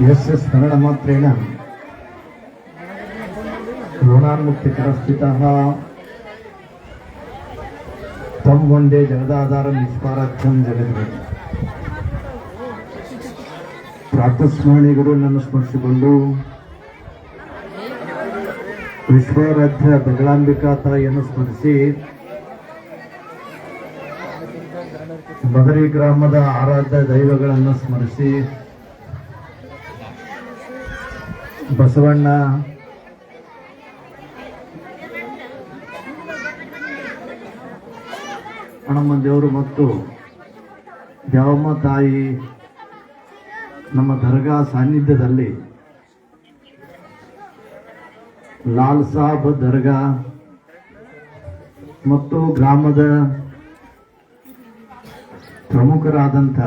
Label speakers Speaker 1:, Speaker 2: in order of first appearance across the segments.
Speaker 1: यस्य स्मरणमात्रेण ऋणान्मुक्तिकरस्थितः तं वन्दे जगदाधारं निष्पाराध्यं जगद्गुरुं. ಪ್ರಾತಸ್ಮರಣೆಗಳು ಸ್ಮರಿಸಿಕೊಂಡು ವಿಶ್ವಾರಾಧ್ಯ ಬಗಳಾಂಬಿಕಾ ತಾಯಿಯನ್ನು ಸ್ಮರಿಸಿ ಬದರಿ ಗ್ರಾಮದ ಆರಾಧ್ಯ ದೈವಗಳನ್ನು ಸ್ಮರಿಸಿ ಬಸವಣ್ಣ ಹನುಮ ದೇವರು ಮತ್ತು ದ್ಯಾವಮ್ಮ ತಾಯಿ ನಮ್ಮ ದರ್ಗಾ ಸಾನ್ನಿಧ್ಯದಲ್ಲಿ ಲಾಲ್ ಸಾಬ್ ದರ್ಗಾ ಮತ್ತು ಗ್ರಾಮದ ಪ್ರಮುಖರಾದ್ರಂದು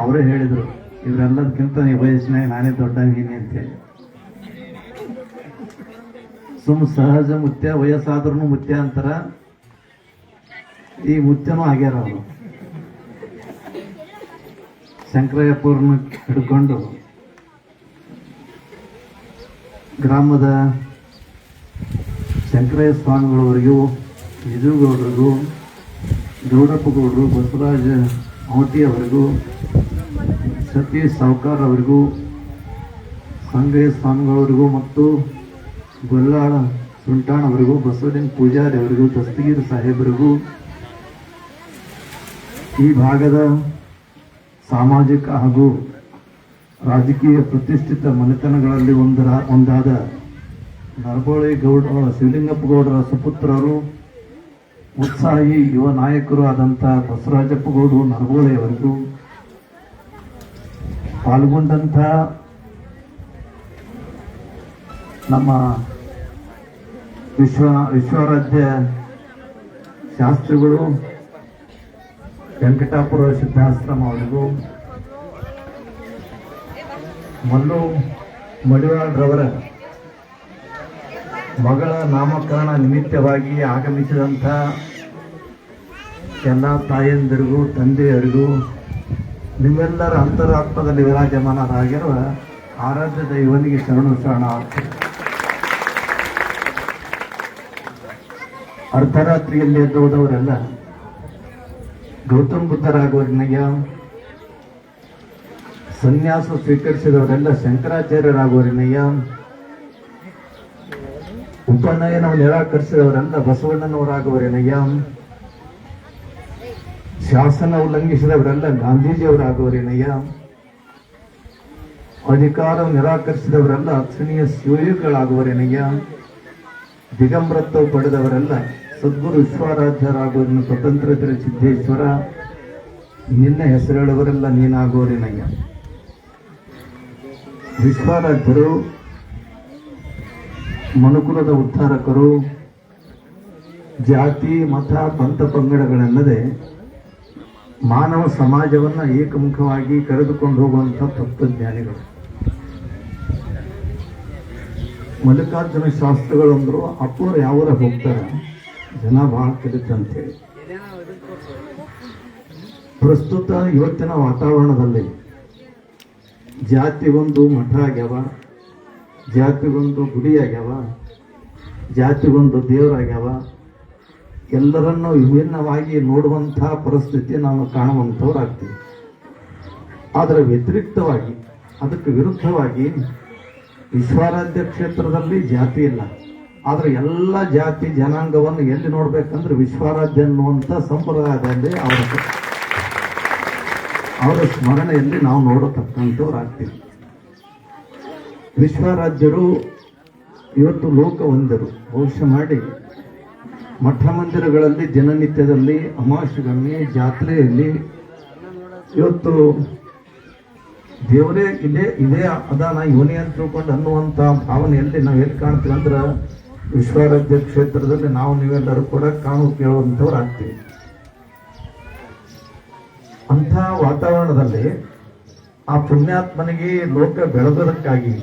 Speaker 1: ಅವರೇ ಹೇಳಿದರು, ಇವರೆಲ್ಲದಕ್ಕಿಂತ ವಯಸ್ಸಿನಾಗ ನಾನೇ ದೊಡ್ಡವೀನಿ ಅಂತೇಳಿ. ಸಹಜ ಮುತ್ಯ, ವಯಸ್ಸಾದ್ರೂ ಮುತ್ಯ ಅಂತಾರ. ಈ ಮುತ್ಯನೂ ಆಗ್ಯಾರ ಅವರು. ಶಂಕರಯ್ಯಪುರನ ಹಿಡ್ಕೊಂಡು ಗ್ರಾಮದ ಶಂಕರಯ್ಯ ಸ್ವಾಮಿಗಳವರೆಗೂ, ಯಜುಗೌಡರಿಗೂ, ಗೌಡಪ್ಪ ಗೌಡರು, ಬಸವರಾಜ ಅವಟಿಯವರೆಗೂ, ಸತೀಶ್ ಸಾವ್ಕಾರ್ ಅವರಿಗೂ, ಸಂಗಯ್ಯ ಸ್ವಾಮಿಗಳವರಿಗೂ ಮತ್ತು ಗೊಲ್ಲಾಳ ಸುಂಟಾಣವರಿಗೂ, ಬಸವಲಿಂಗ ಪೂಜಾರಿ ಅವರಿಗೂ, ದಸ್ತಗೀರ್ ಸಾಹೇಬರಿಗೂ, ಈ ಭಾಗದ ಸಾಮಾಜಿಕ ಹಾಗೂ ರಾಜಕೀಯ ಪ್ರತಿಷ್ಠಿತ ಮನೆತನಗಳಲ್ಲಿ ಒಂದಾದ ನರಬೋಳಿ ಶಿವಲಿಂಗಪ್ಪ ಗೌಡರ ಸುಪುತ್ರರು, ಉತ್ಸಾಹಿ ಯುವ ನಾಯಕರು ಆದಂಥ ಬಸವರಾಜಪ್ಪ ಗೌಡರು ನರಬೋಳಿಯವರಿಗೂ, ಪಾಲ್ಗೊಂಡಂಥ ನಮ್ಮ ವಿಶ್ವಾರಾಧ್ಯ ಶಾಸ್ತ್ರಿಗಳು, ವೆಂಕಟಾಪುರ ಸಿದ್ಧಾಶ್ರಮ ಅವರಿಗೂ, ಮಲ್ಲು ಮಡಿವಾಳ್ರವರ ಮಗಳ ನಾಮಕರಣ ನಿಮಿತ್ತವಾಗಿ ಆಗಮಿಸಿದಂಥ ಎಲ್ಲ ತಾಯಂದಿರಿಗೂ, ತಂದೆಯರಿಗೂ, ನಿಮ್ಮೆಲ್ಲರ ಅಂತರಾತ್ಮದಲ್ಲಿ ವಿರಾಜಮಾನರಾಗಿರುವ ಆರಾಧ್ಯ ದೈವನಿಗೆ ಶರಣ ಆಗ್ತದೆ. ಅರ್ಧರಾತ್ರಿಯಲ್ಲಿ ಎದ್ದು ಹೋದವರೆಲ್ಲ ಗೌತಮ್ ಬುದ್ಧರಾಗುವರಿನಯ್ಯ, ಸನ್ಯಾಸ ಸ್ವೀಕರಿಸಿದವರೆಲ್ಲ ಶಂಕರಾಚಾರ್ಯರಾಗುವರಿನಯ್ಯ, ಉಪನಯನವನ್ನು ನಿರಾಕರಿಸಿದವರೆಲ್ಲ ಬಸವಣ್ಣನವರಾಗುವರೇನಯ್ಯ, ಶಾಸನ ಉಲ್ಲಂಘಿಸಿದವರೆಲ್ಲ ಗಾಂಧೀಜಿಯವರಾಗುವರೇನಯ್ಯ, ಅಧಿಕಾರವನ್ನು ನಿರಾಕರಿಸಿದವರೆಲ್ಲ ಅಕ್ಷಣೀಯ ಶಿವಯುಗಳಾಗುವರೇನಯ್ಯ, ದಿಗಂಬರತ್ವ ಪಡೆದವರೆಲ್ಲ ಸದ್ಗುರು ವಿಶ್ವಾರಾಧ್ಯರಾಗುವರನ್ನು ಸ್ವತಂತ್ರ ಸಿದ್ದೇಶ್ವರ, ನಿನ್ನ ಹೆಸರೇಳುವರೆಲ್ಲ ನೀನಾಗುವರೇನಯ್ಯ. ವಿಶ್ವಾರಾಧ್ಯರು ಮನುಕುಲದ ಉದ್ಧಾರಕರು. ಜಾತಿ, ಮತ, ಪಂಥ ಪಂಗಡಗಳಲ್ಲದೆ ಮಾನವ ಸಮಾಜವನ್ನು ಏಕಮುಖವಾಗಿ ಕರೆದುಕೊಂಡು ಹೋಗುವಂಥ ತತ್ವಜ್ಞಾನಿಗಳು. ಮಲ್ಲಿಕಾರ್ಜುನ ಶಾಸ್ತ್ರಿಗಳು ಅಂದರು, ಅಪ್ಪರು ಯಾವರ ಹೋಗ್ತಾರ, ಜನ ಬಹಳ ಕಲಿತಂತೇಳಿ. ಪ್ರಸ್ತುತ ಇವತ್ತಿನ ವಾತಾವರಣದಲ್ಲಿ ಜಾತಿಗೊಂದು ಮಠ ಆಗ್ಯಾವ, ಜಾತಿಗೊಂದು ಗುಡಿ ಆಗ್ಯಾವ, ಜಾತಿಗೊಂದು ದೇವರಾಗ್ಯಾವ. ಎಲ್ಲರನ್ನೂ ವಿಭಿನ್ನವಾಗಿ ನೋಡುವಂಥ ಪರಿಸ್ಥಿತಿ ನಾವು ಕಾಣುವಂಥವ್ರಾಗ್ತೀವಿ. ಆದರೆ ವ್ಯತಿರಿಕ್ತವಾಗಿ, ಅದಕ್ಕೆ ವಿರುದ್ಧವಾಗಿ ವಿಶ್ವಾರಾಧ್ಯ ಕ್ಷೇತ್ರದಲ್ಲಿ ಜಾತಿ ಇಲ್ಲ. ಆದರೆ ಎಲ್ಲ ಜಾತಿ ಜನಾಂಗವನ್ನು ಎಲ್ಲಿ ನೋಡ್ಬೇಕಂದ್ರೆ ವಿಶ್ವಾರಾಧ್ಯ ಅನ್ನುವಂಥ ಸಂಪ್ರದಾಯದಲ್ಲಿ ಅವರ ಸ್ಮರಣೆಯಲ್ಲಿ ನಾವು ನೋಡತಕ್ಕಂಥವ್ರಾಗ್ತೀವಿ. ವಿಶ್ವಾರಾಧ್ಯರು ಇವತ್ತು ಲೋಕವಂದರು. ಬಹುಶಃ ಮಾಡಿ ಮಠ ಮಂದಿರಗಳಲ್ಲಿ ದಿನನಿತ್ಯದಲ್ಲಿ ಅಮಾವಾಸ್ಯೆಗಳಲ್ಲಿ ಜಾತ್ರೆಯಲ್ಲಿ ಇವತ್ತು ದೇವರೇ ಇದೇ ಅದಾನ ಇವನೇ ಅಂತ ತಿಳ್ಕೊಂಡು ಅನ್ನುವಂಥ ಭಾವನೆಯಲ್ಲಿ ನಾವು ಎಲ್ಲಿ ಕಾಣ್ತೀವಿ ಅಂದ್ರೆ ವಿಶ್ವಾರಾಧ್ಯ ಕ್ಷೇತ್ರದಲ್ಲಿ ನಾವು ನೀವೆಲ್ಲರೂ ಕೂಡ ಕೇಳುವಂಥವ್ರು ಆಗ್ತೀವಿ. ಅಂಥ ವಾತಾವರಣದಲ್ಲಿ ಆ ಪುಣ್ಯಾತ್ಮನಿಗೆ ಲೋಕ ಬೆಳೆದದಕ್ಕಾಗಿ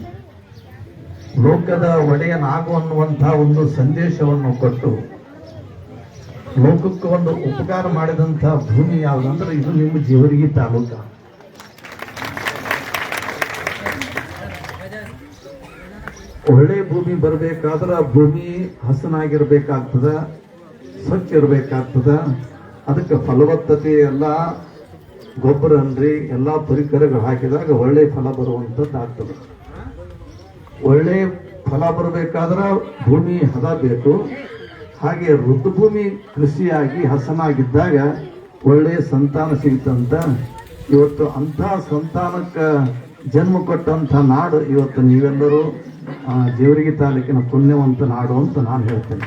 Speaker 1: ಲೋಕದ ಒಡೆಯನಾಗು ಅನ್ನುವಂಥ ಒಂದು ಸಂದೇಶವನ್ನು ಕೊಟ್ಟು ಲೋಕಕ್ಕೆ ಒಂದು ಉಪಕಾರ ಮಾಡಿದಂಥ ಭೂಮಿ ಯಾವುದಂದ್ರೆ ಇದು ನಿಮ್ಮ ಜೇವರ್ಗಿ ತಾಲೂಕ. ಒಳ್ಳೆ ಭೂಮಿ ಬರಬೇಕಾದ್ರೆ ಭೂಮಿ ಹಸನಾಗಿರ್ಬೇಕಾಗ್ತದ, ಸ್ವಚ್ಛ ಇರಬೇಕಾಗ್ತದ. ಅದಕ್ಕೆ ಫಲವತ್ತತೆ ಎಲ್ಲ ಗೊಬ್ಬರ ಅನ್ರಿ ಎಲ್ಲ ಪರಿಕರಗಳು ಹಾಕಿದಾಗ ಒಳ್ಳೆ ಫಲ ಬರುವಂಥದ್ದು ಆಗ್ತದೆ. ಒಳ್ಳೆ ಫಲ ಬರಬೇಕಾದ್ರೆ ಭೂಮಿ ಹದ ಬೇಕು. ಹಾಗೆ ಋತುಭೂಮಿ ಕೃಷಿಯಾಗಿ ಹಸನಾಗಿದ್ದಾಗ ಒಳ್ಳೆಯ ಸಂತಾನ ಸಿಗ್ತಂತ. ಇವತ್ತು ಅಂಥ ಸಂತಾನಕ್ಕೆ ಜನ್ಮ ಕೊಟ್ಟಂಥ ನಾಡು ಇವತ್ತು ನೀವೆಲ್ಲರೂ ಜೇವರ್ಗಿ ತಾಲೂಕಿನ ಪುಣ್ಯವಂತ ನಾಡು ಅಂತ ನಾನು ಹೇಳ್ತೇನೆ.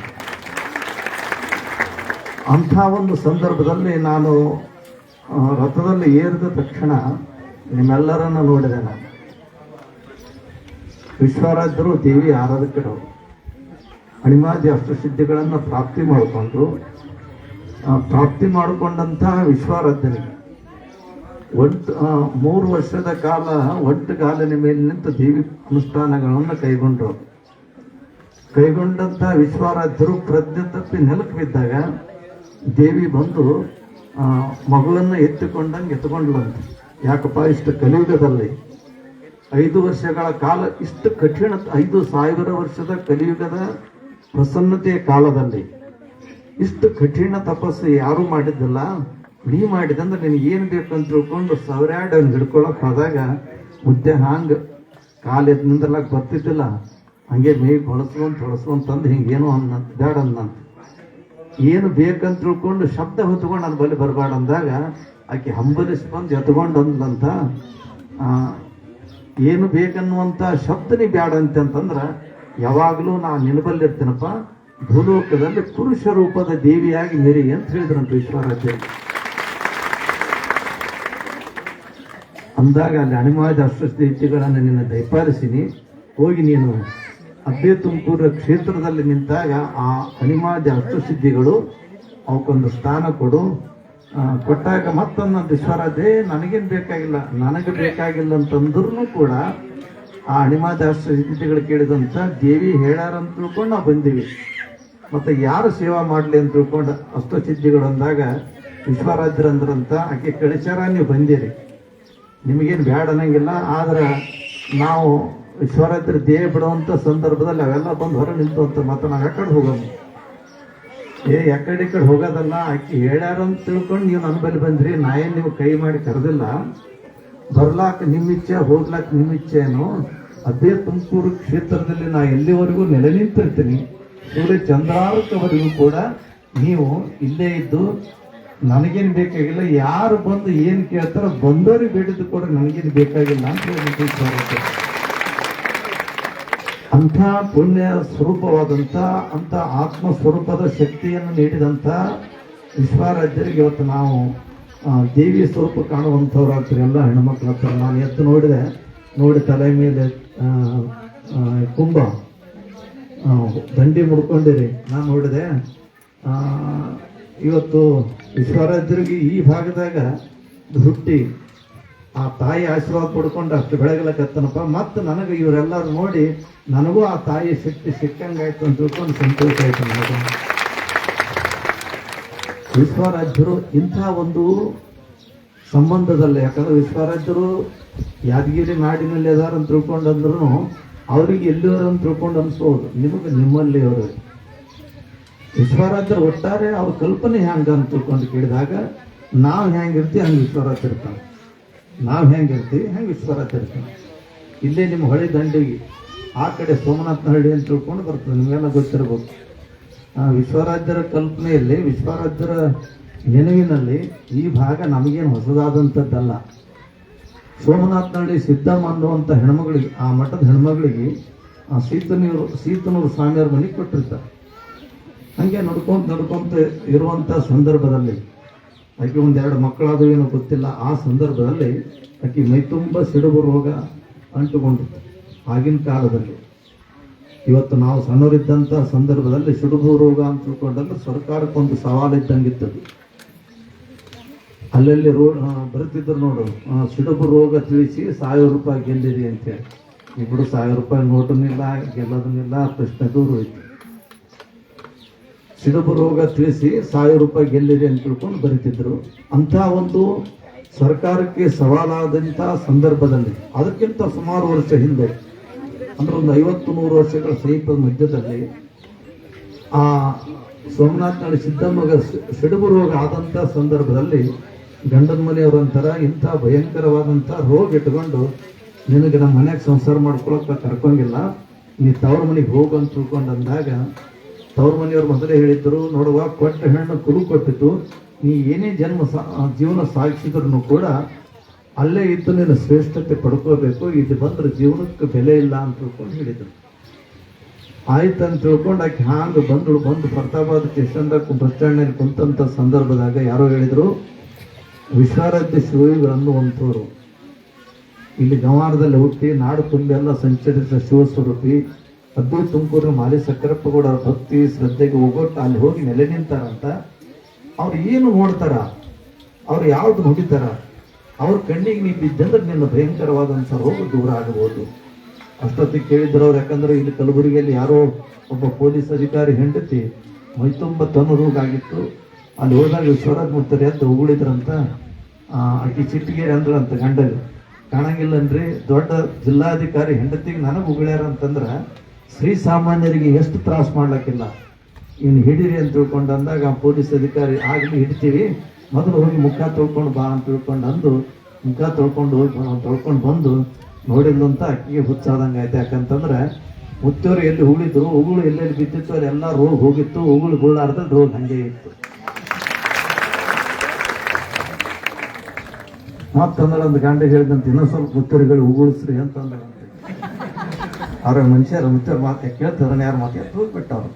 Speaker 1: ಅಂಥ ಒಂದು ಸಂದರ್ಭದಲ್ಲಿ ನಾನು ರಥದಲ್ಲಿ ಏರಿದ ತಕ್ಷಣ ನಿಮ್ಮೆಲ್ಲರನ್ನು ನೋಡಿದೆ. ನಾನು ವಿಶ್ವರಾಜರು ದೇವಿ ಆರಾಧಕರು ಅಣಿಮಾದಿ ಅಷ್ಟಸಿದ್ಧಿಗಳನ್ನು ಪ್ರಾಪ್ತಿ ಮಾಡಿಕೊಂಡಂತಹ ವಿಶ್ವಾರಾಧ್ಯನಿಗೆ 3 ವರ್ಷದ ಕಾಲ ಒಟ್ಟುಗಾಲಿನ ಮೇಲೆ ನಿಂತು ದೇವಿ ಅನುಷ್ಠಾನಗಳನ್ನು ಕೈಗೊಂಡಂತಹ ವಿಶ್ವಾರಾಧ್ಯರು ಪ್ರಜ್ಞೆ ತಪ್ಪಿ ನೆಲಕ್ಕೆ ಬಿದ್ದಾಗ ದೇವಿ ಬಂದು ಮಗಳನ್ನು ಎತ್ಕೊಂಡ್ಲಂತೆ. ಯಾಕಪ್ಪ, ಇಷ್ಟು ಕಲಿಯುಗದಲ್ಲಿ 5 ವರ್ಷಗಳ ಕಾಲ ಇಷ್ಟು ಕಠಿಣ 5000 ವರ್ಷದ ಕಲಿಯುಗದ ಪ್ರಸನ್ನತೆಯ ಕಾಲದಲ್ಲಿ ಇಷ್ಟು ಕಠಿಣ ತಪಸ್ಸು ಯಾರು ಮಾಡಿದ್ದಿಲ್ಲ. ನೀ ಮಾಡಿದಂದ್ರೆ ನಿನಗೆ ಏನು ಬೇಕಂತ ತಿಳ್ಕೊಂಡು 1,000 ಅವ್ನು ಹಿಡ್ಕೊಳಕ್ ಹೋದಾಗ ಮುದ್ದೆ ಹಾಂಗೆ ಕಾಲೆದ್ ನಿಂದ್ರಲಾಕ್ ಬರ್ತಿದ್ದಿಲ್ಲ. ಹಂಗೆ ಮೇಗ್ ಹೊಳಸ್ಕೊಂತಂದು ಹಿಂಗೇನು ಅನ್ನಂತ ಬೇಡ ಅನ್ನಂತ. ಏನು ಬೇಕಂತ ತಿಳ್ಕೊಂಡು ಶಬ್ದ ಹೊತ್ಕೊಂಡು ನನ್ನ ಬಳಿ ಬರಬೇಡ ಅಂದಾಗ ಆಕೆ ಹಂಬಲಿಸಿ ಬಂದು ಎತ್ಕೊಂಡು ಅಂದ್ಲಂತ, ಏನು ಬೇಕನ್ನುವಂಥ ಶಬ್ದನೇ ಬೇಡ ಅಂತಂದ್ರೆ ಯಾವಾಗಲೂ ನಾನು ನಿಲ್ಬಲ್ಲಿರ್ತೇನಪ್ಪ, ಭೂಲೋಕದಲ್ಲಿ ಪುರುಷ ರೂಪದ ದೇವಿಯಾಗಿ ಮೆರಿ ಅಂತ ಹೇಳಿದ್ರಂತ ವಿಶ್ವರಾಜ್ಯ. ಅಂದಾಗ ಅಲ್ಲಿ ಅಣಿಮಾದ ಅಷ್ಟಸ್ಥಿತಿಗಳನ್ನು ನಿನ್ನ ದಯಪಾಲಿಸಿನಿ, ಹೋಗಿ ನೀನು ಅಬ್ಬೆ ತುಮಕೂರು ಕ್ಷೇತ್ರದಲ್ಲಿ ನಿಂತಾಗ ಆ ಅಣಿಮಾದ ಅಷ್ಟಸಿದ್ಧಿಗಳು ಅವಕ್ಕೊಂದು ಸ್ಥಾನ ಕೊಟ್ಟಾಗ ಮತ್ತೊಂದು ವಿಶ್ವರಾಜೇ ನನಗೇನು ಬೇಕಾಗಿಲ್ಲ, ನನಗೆ ಬೇಕಾಗಿಲ್ಲ ಅಂತಂದ್ರೂ ಕೂಡ ಆ ಅಣಿಮಾದ ಅಷ್ಟಸಿದ್ಧಿಗಳು ಕೇಳಿದಂತ ದೇವಿ ಹೇಳ್ಯಾರಂತ ತಿಳ್ಕೊಂಡು ನಾವು ಬಂದೀವಿ. ಮತ್ತೆ ಯಾರು ಸೇವಾ ಮಾಡಲಿ ಅಂತ ತಿಳ್ಕೊಂಡು ಅಷ್ಟಸಿದ್ಧಿಗಳು ಅಂದಾಗ ವಿಶ್ವರಾಜ್ಯರಂದ್ರಂತ ಆಕೆ ಕಳಿಸ್ಯಾರ, ನೀವು ಬಂದಿರಿ, ನಿಮಗೇನು ಬೇಡ ಅನ್ನಂಗಿಲ್ಲ. ಆದ್ರೆ ನಾವು ವಿಶ್ವರಾಜ್ಯರ ದೇಹ ಬಿಡುವಂಥ ಸಂದರ್ಭದಲ್ಲಿ ಅವೆಲ್ಲ ಬಂದು ಹೊರ ನಿಂತು ಅಂತ ಮತ್ತೆ ನಾವು ಯಾಕಡೆ ಹೋಗೋದು, ಯಾಕಡೆ ಈ ಕಡೆ ಹೋಗೋದಲ್ಲ. ಆಕೆ ಹೇಳ್ಯಾರ ಅಂತ ತಿಳ್ಕೊಂಡು ನೀವು ನನ್ನ ಬಳಿ ಬಂದ್ರಿ, ನಾ ಏನು ನೀವು ಕೈ ಮಾಡಿ ಕರೆದಿಲ್ಲ. ಬರ್ಲಾಕ ನಿಮ್ಮಿಚ್ಛೆ, ಹೋಗ್ಲಾಕ ನಿಮ್ಮಿಚ್ಛೆ ಏನು. ಅದೇ ತುಮಕೂರು ಕ್ಷೇತ್ರದಲ್ಲಿ ನಾ ಎಲ್ಲಿವರೆಗೂ ನೆಲೆ ನಿಂತಿರ್ತೀನಿ, ಸೂರ್ಯ ಚಂದ್ರಾರ್ಕವರೆಗೂ ಕೂಡ ನೀವು ಇಲ್ಲೇ ಇದ್ದು ನನಗೇನು ಬೇಕಾಗಿಲ್ಲ. ಯಾರು ಬಂದು ಏನು ಕೇಳ್ತಾರೋ ಬಂದವ್ರಿಗೆ ಬೇಡಿದ್ದು ಕೂಡ ನನಗೇನು ಬೇಕಾಗಿಲ್ಲ ಅಂತ ಹೇಳಿ ಅಂಥ ಪುಣ್ಯ ಸ್ವರೂಪವಾದಂಥ ಅಂಥ ಆತ್ಮ ಸ್ವರೂಪದ ಶಕ್ತಿಯನ್ನು ನೀಡಿದಂಥ ವಿಶ್ವರಾಜ್ಯರಿಗೆ ಇವತ್ತು ನಾವು ದೇವಿ ಸ್ವರೂಪ ಕಾಣುವಂಥವ್ರಾಗ್ತಾರೆ. ಎಲ್ಲ ಹೆಣ್ಮಕ್ಳ ಹತ್ರ ನಾನು ಎದ್ದು ನೋಡಿ ತಲೆ ಮೇಲೆ ಕುಂಭ ದಂಡಿ ಮುಡ್ಕೊಂಡಿರಿ ನಾನು ನೋಡಿದೆ. ಇವತ್ತು ವಿಶ್ವರಾಜ್ಯರಿಗೆ ಈ ಭಾಗದಾಗ ಹುಟ್ಟಿ ಆ ತಾಯಿ ಆಶೀರ್ವಾದ ಪಡ್ಕೊಂಡು ಅಷ್ಟು ಬೆಳಗಲಕತ್ತನಪ್ಪ. ಮತ್ತು ನನಗೆ ಇವರೆಲ್ಲರೂ ನೋಡಿ ನನಗೂ ಆ ತಾಯಿ ಶಕ್ತಿ ಸಿಕ್ಕಂಗಾಯ್ತು ಅಂತ ತಿಳ್ಕೊಂಡು ಸಂತೋಷ ಆಯ್ತು ನನಗೆ. ವಿಶ್ವರಾಜ್ಯರು ಇಂಥ ಒಂದು ಸಂಬಂಧದಲ್ಲಿ, ಯಾಕಂದ್ರೆ ವಿಶ್ವರಾಜ್ಯರು ಯಾದಗಿರಿ ನಾಡಿನಲ್ಲಿ ಅದಾರ ಅಂತ ತಿಳ್ಕೊಂಡು ಅಂದ್ರೂ ಅವ್ರಿಗೆ ಎಲ್ಲಿವರು ಅಂತ ತಿಳ್ಕೊಂಡು ಅನ್ಸ್ಬೋದು, ನಿಮಗೆ ನಿಮ್ಮಲ್ಲಿ ಅವರು ವಿಶ್ವರಾಜ್ಯರು ಒಟ್ಟಾರೆ ಅವ್ರ ಕಲ್ಪನೆ ಹೆಂಗ ಅಂತ ತಿಳ್ಕೊಂಡು ಕೇಳಿದಾಗ ನಾವು ಹೆಂಗಿರ್ತೀವಿ ಹಂಗೆ ವಿಶ್ವರಾಜ್ಯ ಇರ್ತಾನೆ, ನಾವು ಹೆಂಗಿರ್ತೀವಿ ಹಂಗೆ ವಿಶ್ವರಾಜ್ಯ ಇರ್ತಾನೆ. ಇಲ್ಲೇ ನಿಮ್ಮ ಹೊಳೆ ದಂಡಿಗೆ ಆ ಕಡೆ ಸೋಮನಾಥನಹಳ್ಳಿ ಅಂತ ತಿಳ್ಕೊಂಡು ಬರ್ತದೆ, ನಿಮಗೆಲ್ಲ ಗೊತ್ತಿರ್ಬೇಕು. ವಿಶ್ವರಾಜ್ಯರ ಕಲ್ಪನೆಯಲ್ಲಿ, ವಿಶ್ವರಾಜ್ಯರ ನೆನವಿನಲ್ಲಿ ಈ ಭಾಗ ನಮಗೇನು ಹೊಸದಾದಂಥದ್ದಲ್ಲ. ಸೋಮನಾಥನಹಳ್ಳಿ ಸಿದ್ದಮ್ಮ ಅನ್ನುವಂಥ ಹೆಣ್ಮಗಳಿಗೆ, ಆ ಮಠದ ಹೆಣ್ಮಗಳಿಗೆ ಸೀತನೂರು ಸ್ವಾಮಿಯವ್ರ ಮನೆಗೆ ಕೊಟ್ಟಿರ್ತಾರೆ. ಹಂಗೆ ನಡ್ಕೊಂತ ಇರುವಂಥ ಸಂದರ್ಭದಲ್ಲಿ ಆಕೆ 1-2 ಮಕ್ಕಳಾದವು ಏನೋ ಗೊತ್ತಿಲ್ಲ. ಆ ಸಂದರ್ಭದಲ್ಲಿ ಆಕೆ ಮೈತುಂಬ ಸಿಡುಬು ರೋಗ ಅಂಟುಕೊಂಡಿತ್ತು ಆಗಿನ ಕಾಲದಲ್ಲಿ. ಇವತ್ತು ನಾವು ಸಣ್ಣವರಿದ್ದಂಥ ಸಂದರ್ಭದಲ್ಲಿ ಸಿಡುಬು ರೋಗ ಅಂತ ತಿಳ್ಕೊಂಡಂದ್ರೆ ಸರ್ಕಾರಕ್ಕೊಂದು ಸವಾಲಿದ್ದಂಗಿತ್ತದು. ಅಲ್ಲಲ್ಲಿ ಬರುತ್ತಿದ್ರು ನೋಡು, ಸಿಡುಬು ರೋಗ ತಿಳಿಸಿ 1000 ರೂಪಾಯಿ ಗೆಲ್ಲಿರಿ ಅಂತೇಳಿ. ಇಬ್ಬರು 1000 ರೂಪಾಯಿ ನೋಟನಿಲ್ಲ, ಗೆಲ್ಲೋದನ್ನಿಲ್ಲ, ಪ್ರಶ್ನೆ ದೂರ ಹೋಯ್ತು. ಸಿಡುಬು ರೋಗ ತಿಳಿಸಿ 1000 ರೂಪಾಯಿ ಗೆಲ್ಲಿರಿ ಅಂತ ತಿಳ್ಕೊಂಡು ಬರೀತಿದ್ರು. ಅಂಥ ಒಂದು ಸರ್ಕಾರಕ್ಕೆ ಸವಾಲಾದಂಥ ಸಂದರ್ಭದಲ್ಲಿ, ಅದಕ್ಕಿಂತ ಸುಮಾರು ವರ್ಷ ಹಿಂದೆ ಅಂದ್ರೆ ಒಂದು 50-100 ವರ್ಷಗಳ ಸಮೀಪದ ಮಧ್ಯದಲ್ಲಿ ಆ ಸೋಮನಾಥನಹಳ್ಳಿ ಸಿದ್ದಮ್ಮಗ ಸಿಡುಬು ರೋಗ ಆದಂಥ ಸಂದರ್ಭದಲ್ಲಿ ಗಂಡನ ಮನೆಯವರಂತರ ಇಂಥ ಭಯಂಕರವಾದಂಥ ರೋಗ ಇಟ್ಕೊಂಡು ನಿನಗೆ ನಮ್ಮ ಮನ್ಯಾಗ ಸಂಸಾರ ಮಾಡ್ಕೊಳಕ್ಕೆ ಕರ್ಕೊಂಗಿಲ್ಲ, ನೀ ತವ್ರ ಮನೆಗೆ ಹೋಗು ಅಂತ ತಿಳ್ಕೊಂಡು ಅಂದಾಗ ತವ್ರ ಮನೆಯವ್ರು ಮೊದಲೇ ಹೇಳಿದ್ರು, ನೋಡುವ ಕೊಟ್ಟ ಹೆಣ್ಣು ಕುರು ಕೊಟ್ಟಿತ್ತು, ನೀ ಏನೇ ಜೀವನ ಸಾಗಿಸಿದ್ರು ಕೂಡ ಅಲ್ಲೇ ಇದ್ದು ನೀನು ಶ್ರೇಷ್ಠತೆ ಪಡ್ಕೋಬೇಕು, ಇದು ಬಂದ್ರೆ ಜೀವನಕ್ಕೆ ಬೆಲೆ ಇಲ್ಲ ಅಂತ ತಿಳ್ಕೊಂಡು ಹೇಳಿದ್ರು. ಆಯ್ತು ಅಂತ ತಿಳ್ಕೊಂಡು ಆಕೆ ಹಾಂಗೆ ಬಂದು ಪ್ರತಾಪಾದ ಸ್ಟೇಷನ್ದಾಗ ಬಸ್ಟ್ಯಾಂಡ್ನಲ್ಲಿ ಕುಂತಂಥ ಸಂದರ್ಭದಾಗ ಯಾರೋ ಹೇಳಿದ್ರು, ವಿಶ್ವಾರಾಧ್ಯ ಶಿವಗಳನ್ನು ಅಂತವರು ಇಲ್ಲಿ ಗಂವಾರದಲ್ಲಿ ಹುಟ್ಟಿ ನಾಡು ತುಂಬೆಲ್ಲ ಸಂಚರಿಸಿದ ಶಿವಸ್ವರೂಪಿ ಅದ್ದು ತುಮಕೂರಿನ ಮಾಲಿ ಸಕ್ಕರಪ್ಪಗೌಡ ಭಕ್ತಿ ಶ್ರದ್ಧೆಗೆ ಹೋಗೋಟ್ಟು ಅಲ್ಲಿ ಹೋಗಿ ನೆಲೆ ನಿಂತಾರಂತ. ಅವ್ರು ಏನು ನೋಡ್ತಾರ, ಅವ್ರು ಯಾವ್ದು ನುಡಿತಾರ, ಅವ್ರ ಕಣ್ಣಿಗೆ ನೀ ಬಿದ್ದಂದ್ರೆ ನಿನ್ನ ಭಯಂಕರವಾದಂಥ ರೋಗ ದೂರ ಆಗಬಹುದು. ಅಷ್ಟೊತ್ತಿಗೆ ಕೇಳಿದ್ರು ಅವ್ರು, ಯಾಕಂದ್ರೆ ಇಲ್ಲಿ ಕಲಬುರಗಿಯಲ್ಲಿ ಯಾರೋ ಒಬ್ಬ ಪೊಲೀಸ್ ಅಧಿಕಾರಿ ಹೆಂಡತಿ ಮೈತುಂಬ ತನ್ನ ರೋಗ ಆಗಿತ್ತು. ಅಲ್ಲಿ ಹೋದಾಗ ವಿಶ್ವರಾಜ್ ಮುತ್ತರಿ ಅಂತ ಉಗುಳಿದ್ರಂತ. ಆಕೆ ಚಿಟ್ಟಿಗೆ ಅಂದ್ರಂತ ಗಂಡಲ್ಲಿ ಕಾಣಂಗಿಲ್ಲನ್ರಿ, ದೊಡ್ಡ ಜಿಲ್ಲಾಧಿಕಾರಿ ಹೆಂಡತಿಗೆ ನನಗೆ ಉಗುಳ್ಯಾರ ಅಂತಂದ್ರೆ ಶ್ರೀ ಸಾಮಾನ್ಯರಿಗೆ ಎಷ್ಟು ತ್ರಾಸ ಮಾಡ್ಲಿಕ್ಕಿಲ್ಲ, ಇನ್ನು ಹಿಡೀರಿ ಅಂತ ತಿಳ್ಕೊಂಡು ಅಂದಾಗ ಪೊಲೀಸ್ ಅಧಿಕಾರಿ ಆಗಲಿ ಹಿಡ್ತೀವಿ, ಮೊದಲು ಹೋಗಿ ಮುಖ ತೊಳ್ಕೊಂಡು ಬಾ ಅಂತ ತಿಳ್ಕೊಂಡು ಅಂದು ಮುಖ ತೊಳ್ಕೊಂಡು ಬಂದು ನೋಡಿಲ್ಲಂತ ಅಕ್ಕಿಗೆ ಹುಚ್ಚಾದಂಗೆ ಆಯ್ತು. ಯಾಕಂತಂದ್ರೆ ಮುತ್ತವ್ರು ಎಲ್ಲಿ ಉಗುಳಿದ್ರು, ಉಗುಳು ಎಲ್ಲೆಲ್ಲಿ ಬಿದ್ದಿತ್ತು ಅಲ್ಲೆಲ್ಲ ರೋಗ ಹೋಗಿತ್ತು, ಉಗುಳು ಗುಳ್ಳಾಡ್ದಲ್ಲಿ ರೋಗ ಹಂಗೆ ಇತ್ತು. ಮತ್ತಂದ್ರೆ ಒಂದು ಗಂಡ ಹೇಳಿದಂತ ಇನ್ನೊಂದು ಸ್ವಲ್ಪ ಮುತ್ತರಿಗಳು ಉಗುಳಿಸ್ರಿ ಅಂತಂದ್ರೆ ಅವ್ರ ಮನುಷ್ಯರ ಮುತ್ತರ್ ಮಾತೆ ಕೇಳ್ತಾರೆ, ಯಾರು ಮಾತು ಹೋಗ್ಬಿಟ್ಟವ್ರು.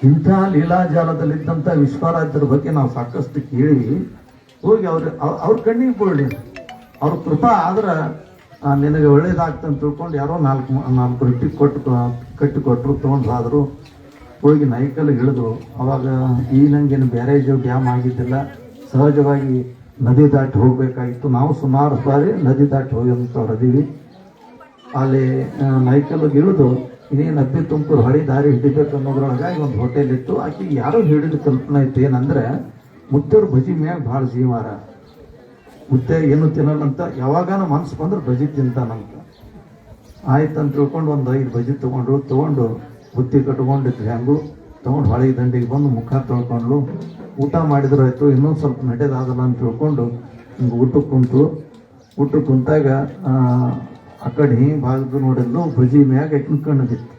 Speaker 1: ಇಂಥ ಲೀಲಾಜಾಲದಲ್ಲಿದ್ದಂಥ ವಿಶ್ವರಾಜ್ಯರ ಬಗ್ಗೆ ನಾವು ಸಾಕಷ್ಟು ಕೇಳಿ ಹೋಗಿ ಅವ್ರ ಕಣ್ಣಿಗೆ ಬೀಳಿ, ಅವ್ರ ಕೃಪಾ ಆದ್ರೆ ನಿನಗೆ ಒಳ್ಳೇದಾಗ್ತಂತ ತಿಳ್ಕೊಂಡು ಯಾರೋ ನಾಲ್ಕು ರೊಟ್ಟಿ ಕಟ್ಟಿಕೊಟ್ರು, ತೊಗೊಂಡು ಆದರು. ಹೋಗಿ ನೈಕಲ್ಲಿಗೆ ಇಳಿದ್ರು. ಅವಾಗ ಈ ನಂಗೇನು ಬ್ಯಾರೇಜು ಡ್ಯಾಮ್ ಆಗಿದ್ದಿಲ್ಲ, ಸಹಜವಾಗಿ ನದಿ ದಾಟಿ ಹೋಗ್ಬೇಕಾಗಿತ್ತು. ನಾವು ಸುಮಾರು ಬಾರಿ ನದಿ ದಾಟಿ ಹೋಗಿಂಥವ್ರು ಅದೀವಿ. ಅಲ್ಲಿ ನೈಕಲ್ಲಿಗೆ ಇಳಿದು ಇನ್ನೇನು ಅಬ್ಬಿ ತುಮಕೂರು ಹಳಿ ದಾರಿ ಹಿಡಿಬೇಕು ಅನ್ನೋದ್ರೊಳಗಾಗಿ ಒಂದು ಹೋಟೆಲ್ ಇತ್ತು. ಆಕೆ ಯಾರೋ ಹಿಡಿದ ಕಲ್ಪನೆ ಇತ್ತು, ಏನಂದ್ರೆ ಮುತ್ತವ್ರು ಬಜಿ ಮ್ಯಾಗ ಭಾಳ ಜೀವಾರ, ಮುತ್ತೆ ಏನು ತಿನ್ನಲ್ಲಂತ, ಯಾವಾಗಾನ ಮನ್ಸು ಬಂದ್ರೆ ಬಜಿ ತಿಂತಾನಂತ. ಆಯ್ತಂತ ತಿಳ್ಕೊಂಡು ಒಂದು 5 ಬಜಿ ತೊಗೊಂಡು ಬುತ್ತಿ ಕಟ್ಕೊಂಡಿತ್ತು ಹೆಂಗು ತೊಗೊಂಡು ಹೊಳೆಗೆ ದಂಡಿಗೆ ಬಂದು ಮುಖ ತೊಳ್ಕೊಂಡು ಊಟ ಮಾಡಿದ್ರು ಆಯ್ತು. ಇನ್ನೊಂದು ಸ್ವಲ್ಪ ನಡೆಯೋದಾಗಲ್ಲ ಅಂತ ತಿಳ್ಕೊಂಡು ಹಿಂಗೆ ಊಟಕ್ಕೆ ಕುಂತಾಗ ಆ ಕಡೆ ಹಿಂಗೆ ಭಾಗದ್ದು ನೋಡಿದ್ಲು, ಬಜಿ ಮ್ಯಾಗ ಕಣ್ಣು ಬಿತ್ತು.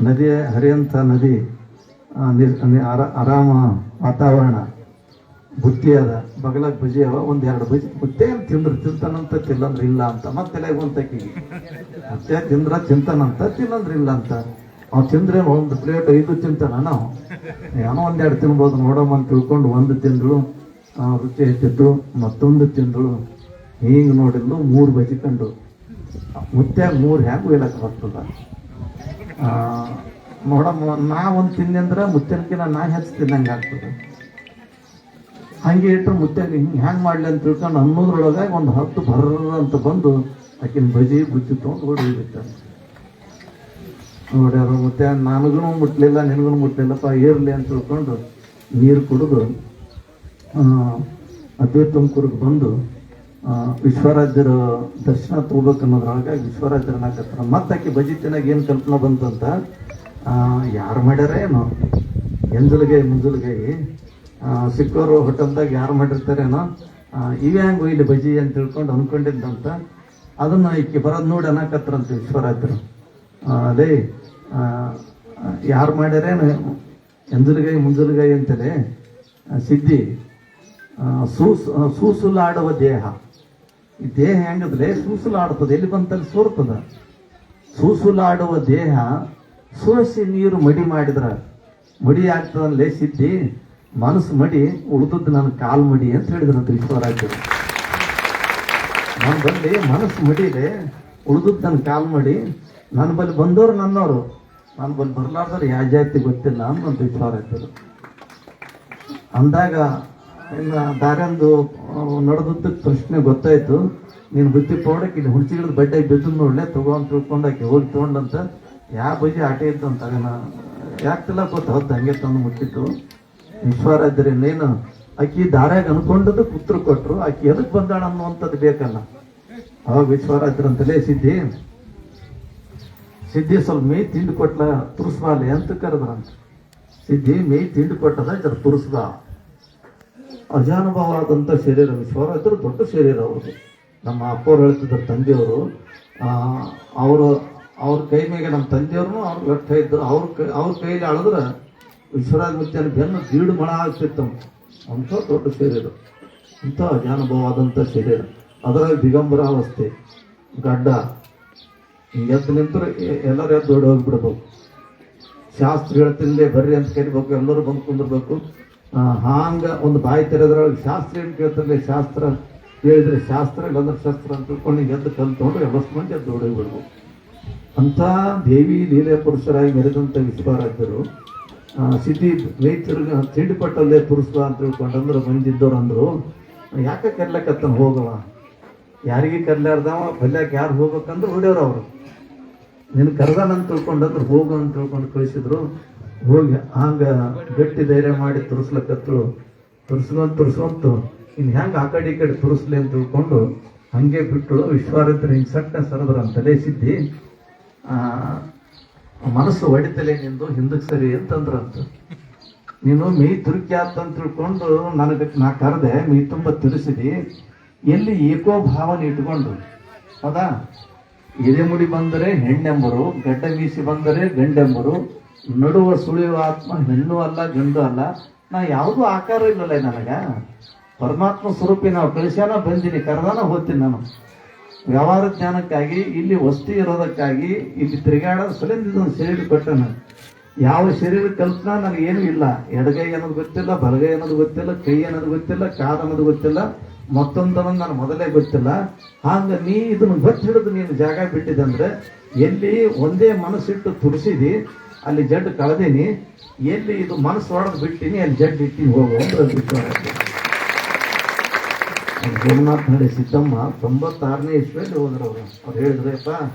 Speaker 1: ನದಿ ಹರಿಯಂಥ ನದಿ, ಆರಾಮ ವಾತಾವರಣ, ಬುತ್ತಿ ಅದ, ಬಗಲಾಗ ಬಜಿ ಅವ, 1-2 ಬಜಿ ಮುತ್ತೆ ತಿಂತಾನಂತ, ತಿಲ್ಲಂದ್ರೆ ಇಲ್ಲ ಅಂತ. ಮತ್ತೆ ಬಂತಕ್ಕಿಗೆ ಮತ್ತೆ ತಿಂತಾನಂತ, ತಿಲ್ಲಂದ್ರೆ ಇಲ್ಲ ಅಂತ. ಅವ್ನು ತಿಂದ್ರೆ 1 ಪ್ಲೇಟ್ 5 ತಿಂತಾನ, ನಾವು ಏನೋ 1-2 ತಿನ್ಬೋದು ನೋಡಮ್ಮ ಅಂತ ತಿಳ್ಕೊಂಡು 1 ತಿಂದಳು, ರುಚಿ ಹೆಚ್ಚಿದ್ದು. ಮತ್ತೊಂದು ತಿಂದಳು, ಹಿಂಗೆ ನೋಡಿದ್ಲು, 3 ಬಜಿ ಕಂಡು ಮುತ್ಯಾಗ 3 ಹ್ಯಾಂಗು ಹೇಳಕ್ಕೆ ಬರ್ತದ. ನೋಡಮ್ಮ, ನಾ 1 ತಿಂದೆ ಅಂದ್ರೆ ಮುತ್ಯನಕಿನ ನಾ ಹೆಚ್ಚು ತಿನ್ನಂಗೆ ಆಗ್ತದೆ. ಹಂಗೆ ಇಟ್ಟರು ಮುತ್ಯಾಗ ಹ್ಯಾಂಗೆ ಮಾಡಲಿ ಅಂತ ತಿಳ್ಕೊಂಡು ಅನ್ನೋದ್ರೊಳಗಾಗಿ ಒಂದು 10 ಬರ್ರ ಅಂತ ಬಂದು ಆಕಿನ ಬಜಿ ಬುತ್ತಿ ತೊಗೊಂಡು ಹೊಡಿಬಿಡ್ತಾರೆ. ನೋಡ್ಯಾರ ಮುತ್ಯ, ನನಗೂ ಮುಟ್ಲಿಲ್ಲ ನಿನಗೂ ಮುಟ್ಲಿಲ್ಲಪ್ಪ, ಇರಲಿ ಅಂತ ತಿಳ್ಕೊಂಡು ನೀರು ಕುಡಿದು ಅದೇ ತುಮಕೂರಿಗೆ ಬಂದು ವಿಶ್ವರಾಜ್ಯರ ದರ್ಶನ ತಗೋಬೇಕು ಅನ್ನೋದ್ರೊಳಗಾಗಿ ವಿಶ್ವರಾಜ್ಯರನ್ನಾಗತ್ತಾರ. ಮತ್ತೆ ಆಕೆ ಬಜಿ ತಿನ್ನಾಗ ಏನು ಕಲ್ಪನೆ ಬಂತಂತ, ಯಾರು ಮಾಡ್ಯಾರ ಏನೋ ಮುಂಜಲ್ಗಾಯಿ ಸಿಕ್ಕವರು ಹೋಟೆಲ್ದಾಗ ಯಾರು ಮಾಡಿರ್ತಾರೇನೋ, ಇವೇ ಹೆಂಗೆ ಇಲ್ಲಿ ಬಜಿ ಅಂತ ತಿಳ್ಕೊಂಡು ಅಂದ್ಕೊಂಡಿದ್ದಂತ. ಅದನ್ನು ಈಕೆ ಬರೋದು ನೋಡಿ ಅನ್ನಕತ್ರಂತ ವಿಶ್ವರಾಜ್ಯರು, ಅದೇ ಯಾರು ಮಾಡ್ಯಾರೇನು ಮುಂಜಲ್ಗಾಯಿ ಅಂತಲೇ ಸಿದ್ಧಿ ಸೂಸುಲಾಡುವ ದೇಹ. ಈ ದೇಹ ಹೆಂಗದ್ರೆ ಸೂಸುಲಾಡ್ತದೆ, ಎಲ್ಲಿ ಬಂತಲ್ಲಿ ಸೋರ್ತದ. ಸೂಸುಲಾಡುವ ದೇಹ ಸೋಸಿ ನೀರು ಮಡಿ ಮಾಡಿದ್ರ ಮಡಿ ಆಗ್ತದಲ್ಲೇ ಸಿದ್ಧಿ, ಮನಸ್ಸು ಮಡಿ ಉಳಿದದ್ದು ನನ್ನ ಕಾಲು ಮಡಿ ಅಂತ ಹೇಳಿದ್ರಂತ ವಿಶ್ವರಾಜ್ಯರು. ನನ್ನ ಬಲ್ಲಿ ಮನಸ್ಸು ಮಡಿದೆ, ಉಳಿದದ್ದು ನನ್ನ ಕಾಲು ಮಡಿ, ನನ್ನ ಬಲ್ಲಿ ಬಂದವರು ನನ್ನವರು, ನನ್ನ ಬಲ್ಲಿ ಬರ್ಲಾರ್ದವ್ರು ಯಾವ ಜಾತಿ ಗೊತ್ತಿಲ್ಲ ಅನ್ನೋಂತ ವಿಶ್ವರಾಜ್ಯರು ಅಂದಾಗ. ಇನ್ನು ದಾರ್ಯಂದು ನಡೆದದ್ದಕ್ಕೆ ಪ್ರಶ್ನೆ ಗೊತ್ತಾಯ್ತು, ನೀನು ಬುತ್ತಿ ಪೌಡಕ್ಕೆ ಇಲ್ಲಿ ಹುಣಸಿಗಿಡದ ಬಡ್ಡೆ ಬಿದ್ದು ನೋಡ್ಲೆ ತಗೋ ಅಂತ ತಿಳ್ಕೊಂಡಾಕಿ ಹೋಗಿ ತೊಗೊಂಡಂತ. ಯಾವ ಬಜಿ ಆಟ ಇದ್ದಂತ ಯಾಕ್ತಿಲ್ಲ ಗೊತ್ತ, ಹದ್ದು ಹಂಗೆ ತಂದು ಮುಟ್ಟಿತ್ತು. ವಿಶ್ವರಾಜ್ಯರೇನು ಆಕಿ ದಾರ್ಯಾಗ ಅನ್ಕೊಂಡದ್ದು ಪುತ್ರ ಕೊಟ್ಟರು, ಆಕಿ ಎದಕ್ಕೆ ಬಂದಾಳ ಅನ್ನುವಂಥದ್ದು ಬೇಕಲ್ಲ. ಅವಾಗ ವಿಶ್ವರಾಜ್ಯರಂತಲೇ ಸಿದ್ಧಿ ಸಿದ್ಧಿ ಸ್ವಲ್ಪ ಮೇಯ್ ತಿಂಡಿ ಕೊಟ್ಲ ತುರ್ಸ್ಬಾಲೆ ಅಂತ ಕರೆದ್ರಂತ. ಸಿದ್ಧಿ ಮೇಯ್ ತಿಂಡಿ ಕೊಟ್ಟದ ಜರ ತುರ್ಸ್ಬ. ಅಜಾನುಭವಾದಂಥ ಶರೀರ ವಿಶ್ವರಾದ್ರು ದೊಡ್ಡ ಶರೀರ ಅವ್ರದ್ದು. ನಮ್ಮ ಅಪ್ಪವ್ರು ಹೇಳ್ತಿದ್ರು ತಂದೆಯವರು, ಅವ್ರ ಕೈ ಮೇಲೆ ನಮ್ಮ ತಂದೆಯವ್ರು ಅವ್ರು ಗಟ್ಟ ಇದ್ರು. ಅವ್ರ ಕೈಲಿ ಆಳಿದ್ರೆ ವಿಶ್ವರಾಜ ಮುತ್ಯನ ಬೆನ್ನು ದೀಡು ಮಣ ಆಗ್ತಿತ್ತು. ಅಂಥ ದೊಡ್ಡ ಶರೀರ, ಅಂಥ ಅಜಾನುಭವಾದಂಥ ಶರೀರ. ಅದರಲ್ಲಿ ದಿಗಂಬರಾವಸ್ಥೆ, ಗಡ್ಡ ಎದ್ದು ನಿಂತರು ಎಲ್ಲರೂ ಎದ್ದು ಓಡಿ ಹೋಗ್ಬಿಡ್ಬೇಕು. ಶಾಸ್ತ್ರ ಹೇಳ್ತಿಲ್ಲೇ ಬರ್ರಿ ಅಂತ ಕರಿಬೇಕು, ಎಲ್ಲರೂ ಬಂದು ಕುಂದಿರ್ಬೇಕು. ಹಾಂಗ ಒಂದು ಬಾಯಿ ತೆರೆದ್ರೊಳಗೆ ಶಾಸ್ತ್ರ ಏನು ಕೇಳ್ತಿರ್ಲಿ, ಶಾಸ್ತ್ರ ಹೇಳಿದ್ರೆ ಶಾಸ್ತ್ರ ಇಲ್ಲಂದ್ರೆ ಶಸ್ತ್ರ ಅಂತ ತಿಳ್ಕೊಂಡು ಎದ್ದು ಕಲ್ತ್ಕೊಂಡ್ರೆ ಎಲ್ಲಷ್ಟು ಮಂದಿ ಎದ್ದು ಓಡಿ ಬಿಡ್ಬೇಕು. ಅಂಥ ದೇವಿ ಲೀಲೆ ಪುರುಷರಾಗಿ ಮೆರೆದಂಥ ವಿಶ್ವರಾಜರು ಸಿದ್ಧಿ ರೈತರಿಗೆ ತಿಂಡಿ ಪಟ್ಟಲ್ಲೇ ತುರಿಸ್ಬ ಅಂತ ತಿಳ್ಕೊಂಡಂದ್ರೆ ಬಂದಿದ್ದವ್ರು ಅಂದರು, ಯಾಕೆ ಕರ್ಲಕ್ಕತ್ತನ ಹೋಗವ, ಯಾರಿಗೆ ಕರ್ಲಾರ್ದವ ಬಲ್ಯಾಕೆ ಯಾರು ಹೋಗ್ಬೇಕಂದ್ರೆ ಹೊಡ್ಯವ್ರು ಅವರು. ನೀನು ಕರ್ದಾನಂತ ತಿಳ್ಕೊಂಡಂದ್ರೆ ಹೋಗು ಅಂತ ತಿಳ್ಕೊಂಡು ಕಳಿಸಿದ್ರು. ಹೋಗಿ ಹಂಗ ಗಟ್ಟಿ ಧೈರ್ಯ ಮಾಡಿ ತುರಿಸ್ಲಕ್ಕತ್ತರು. ತುರ್ಸ್ಕೊಂತು ಇನ್ನು ಹೆಂಗೆ ಆ ಕಡೆ ಈ ಕಡೆ ತುರಿಸ್ಲಿ ಅಂತ ತಿಳ್ಕೊಂಡು ಹಂಗೆ ಬಿಟ್ಟು ವಿಶ್ವಾರಾಧ್ಯ ಹಿಂಗೆ ಸಟ್ಟ ಸರದ್ರಂತಲೇ ಸಿದ್ಧಿ ಮನಸ್ಸು ಹೊಡಿತಲೇ ನಿಂದು ಹಿಂದಕ್ಕೆ ಸರಿ ಅಂತಂದ್ರಂತ. ನೀನು ಮೀ ತುರುಕಿ ಆತಂತ ತಿಳ್ಕೊಂಡು ನಾ ಕರೆದೆ, ಮೀ ತುಂಬ ತಿರುಸಿದಿ, ಎಲ್ಲಿ ಏಕೋಭಾವನೆ ಇಟ್ಕೊಂಡು ಹೌದಾ. ಎದೆ ಮುಡಿ ಬಂದರೆ ಹೆಣ್ಣೆಂಬರು, ಗಡ್ಡ ಮೀಸಿ ಬಂದರೆ ಗಂಡೆಂಬರು, ನಡುವ ಸುಳಿಯುವ ಆತ್ಮ ಹೆಣ್ಣು ಅಲ್ಲ ಗಂಡು ಅಲ್ಲ. ನಾ ಯಾವುದೂ ಆಕಾರ ಇಲ್ಲಲ್ಲ ನನಗ, ಪರಮಾತ್ಮ ಸ್ವರೂಪಿ ನಾವು ಕಳಿಸ್ಯಾನ ಬಂದೀನಿ, ಕರೆದಾನ ಹೋಗ್ತೀನಿ. ನಾನು ವ್ಯವಹಾರ ಜ್ಞಾನಕ್ಕಾಗಿ ಇಲ್ಲಿ ವಸ್ತಿ ಇರೋದಕ್ಕಾಗಿ ಇಲ್ಲಿ ತಿರುಗಾಡೋದು ಸಲಿಂದ ಇದೊಂದು ಶರೀರ ಕೊಟ್ಟನು. ಯಾವ ಶರೀರ ಕಲ್ಪನಾ ನನಗೇನು ಇಲ್ಲ. ಎಡಗೈ ಅನ್ನೋದು ಗೊತ್ತಿಲ್ಲ, ಬಲಗೈ ಅನ್ನೋದು ಗೊತ್ತಿಲ್ಲ, ಕೈ ಅನ್ನೋದು ಗೊತ್ತಿಲ್ಲ, ಕಾಲು ಅನ್ನೋದು ಗೊತ್ತಿಲ್ಲ, ಮತ್ತೊಂದನ್ನು ನಾನು ಮೊದಲೇ ಗೊತ್ತಿಲ್ಲ. ಹಾಗ ನೀ ಇದನ್ನು ಗೊತ್ತು ಹಿಡಿದು ನೀನು ಜಾಗ ಬಿಟ್ಟಿದಂದ್ರೆ ಎಲ್ಲಿ ಒಂದೇ ಮನಸ್ಸಿಟ್ಟು ತುರಿಸಿದಿ ಅಲ್ಲಿ ಜಡ್ ಕಳೆದೀನಿ, ಎಲ್ಲಿ ಇದು ಮನಸ್ಸು ಹೊಡೆದು ಬಿಟ್ಟಿನಿ ಅಲ್ಲಿ ಜಡ್ ಇಟ್ಟಿನಿ ಹೋಗು ಅಂದ್ರೆ ಗುರುನಾಥ ನಡೆ ಸಿದ್ದಮ್ಮ 96ನೇ ಇಸ್ವಿಯಲ್ಲಿ ಹೋದ್ರು ಅವರು. ಅವ್ರು ಹೇಳಿದ್ರೆ,